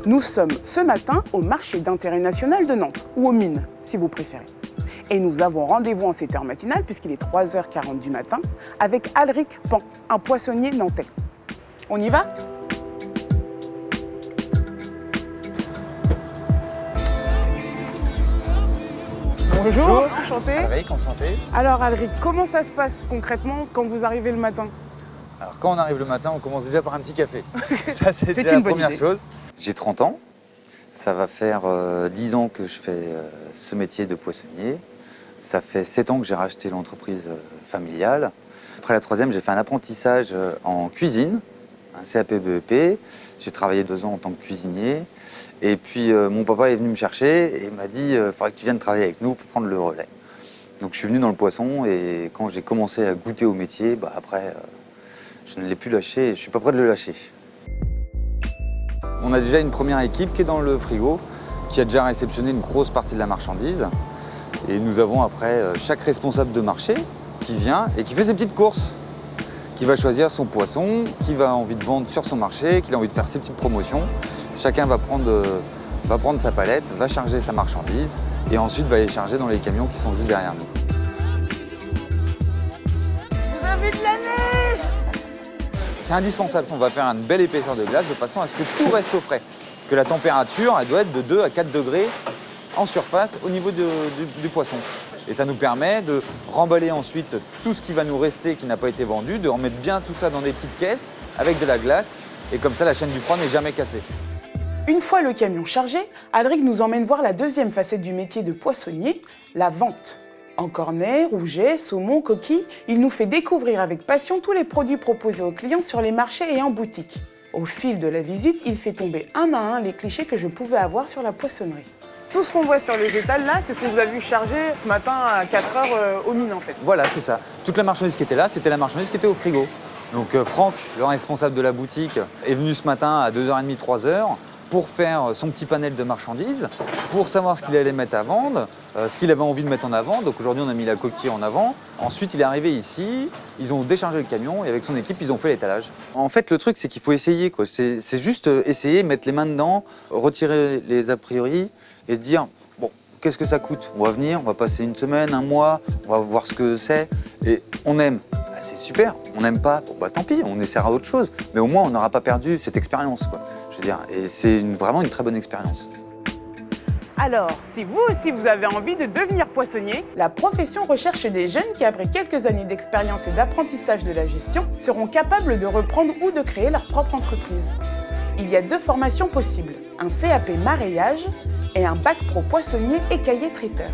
Nous sommes ce matin au marché d'intérêt national de Nantes, ou aux mines, si vous préférez. Et nous avons rendez-vous en cette heure matinale, puisqu'il est 3h40 du matin, avec Alric Pan, un poissonnier nantais. On y va ? Bonjour, enchanté. Alric, enchanté. Alors Alric, comment ça se passe concrètement quand vous arrivez le matin ? Alors quand on arrive le matin, on commence déjà par un petit café. Ça c'est déjà la une bonne première idée. chose. J'ai 30 ans. Ça va faire 10 ans que je fais ce métier de poissonnier. Ça fait 7 ans que j'ai racheté l'entreprise familiale. Après la troisième, j'ai fait un apprentissage en cuisine, un CAP BEP. J'ai travaillé 2 ans en tant que cuisinier. Et puis mon papa est venu me chercher et m'a dit il faudrait que tu viennes travailler avec nous pour prendre le relais. Donc je suis venu dans le poisson et quand j'ai commencé à goûter au métier, après je ne l'ai plus lâché et je ne suis pas prêt de le lâcher. On a déjà une première équipe qui est dans le frigo, qui a déjà réceptionné une grosse partie de la marchandise. Et nous avons après chaque responsable de marché qui vient et qui fait ses petites courses, qui va choisir son poisson, qui va envie de vendre sur son marché, qui a envie de faire ses petites promotions. Chacun va prendre sa palette, va charger sa marchandise et ensuite va les charger dans les camions qui sont juste derrière nous. Vous avez de la neige! C'est indispensable, on va faire une belle épaisseur de glace de façon à ce que tout reste au frais. Que la température, elle doit être de 2 à 4 degrés en surface au niveau du poisson. Et ça nous permet de remballer ensuite tout ce qui va nous rester qui n'a pas été vendu, de remettre bien tout ça dans des petites caisses avec de la glace et comme ça la chaîne du froid n'est jamais cassée. Une fois le camion chargé, Alric nous emmène voir la deuxième facette du métier de poissonnier, la vente. En cornet, rouget, saumon, coquille, il nous fait découvrir avec passion tous les produits proposés aux clients sur les marchés et en boutique. Au fil de la visite, il fait tomber un à un les clichés que je pouvais avoir sur la poissonnerie. Tout ce qu'on voit sur les étals là, c'est ce qu'on vous a vu charger ce matin à 4h aux mines en fait. Voilà, c'est ça. Toute la marchandise qui était là, c'était la marchandise qui était au frigo. Donc Franck, le responsable de la boutique, est venu ce matin à 2h30, 3h pour faire son petit panel de marchandises, pour savoir ce qu'il allait mettre à vendre, ce qu'il avait envie de mettre en avant. Donc aujourd'hui, on a mis la coquille en avant. Ensuite, il est arrivé ici, ils ont déchargé le camion et avec son équipe, ils ont fait l'étalage. En fait, le truc, c'est qu'il faut essayer, quoi. C'est juste essayer, mettre les mains dedans, retirer les a priori et se dire, bon, qu'est-ce que ça coûte? On va venir, on va passer une semaine, un mois, on va voir ce que c'est. Et on aime, c'est super. On n'aime pas, bon, tant pis, on essaiera autre chose. Mais au moins, on n'aura pas perdu cette expérience, quoi. Je veux dire, et c'est vraiment une très bonne expérience. Alors, si vous aussi vous avez envie de devenir poissonnier, la profession recherche des jeunes qui, après quelques années d'expérience et d'apprentissage de la gestion, seront capables de reprendre ou de créer leur propre entreprise. Il y a 2 formations possibles, un CAP maraîchage et un bac pro poissonnier écaillé traiteur.